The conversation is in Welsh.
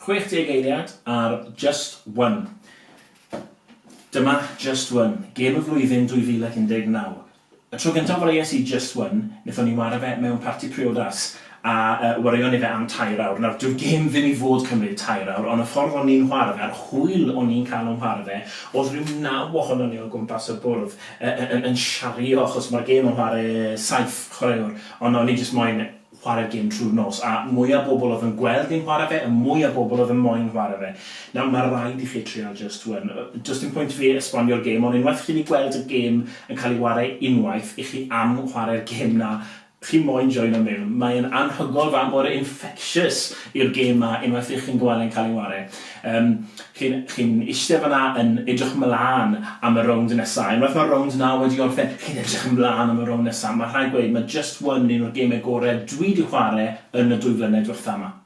60 eiliad ar Just One. Dyma Just One, gêm y flwyddyn 2019. Y tro gyntaf o'r i Just One, wnaethon ni wario fe mewn parti priodas a wario ni fe am 2 awr. Nawr, dwi'n gêm ddim i fod cymryd 2 awr, ond y ffordd o'n i'n chwarae fe, a'r hwyl o'n i'n cael o'n chwarae fe, oedd rhyw 9 ohono ni o gwmpas y bwrdd yn siario, achos mae'r gêm o'n chwarae 7 chwaraewr, ond o'n i jyst moyn chwarae'r gêm trwy'r nos, a mwy o bobl oedd yn gweld ni'n chwarae fe, a mwy o bobl oedd yn moyn chwarae fe. Nawr, mae rhaid i chi trial Just One. Just yn pwynt fi esbonio'r gêm, ond unwaith chi wedi gweld y gêm yn cael ei wario unwaith, i chi am chwarae'r gêm na, chi moyn join am mewn. Mae'n anhygol fan mor infectious i'r gêm ma unwaith chi'n gweld yn cael ei wario. Chi'n eistedd fyna yn edrych ymlaen am y rownd nesaf. Unwaith mae'r rownd na wedi orffen, chi'n edrych ymlaen am y rownd nesaf. Mae rhaid gweud, mae Just One un o'r gemau gorau dwi wedi chwarae yn y 2 flynedd diwethaf yma.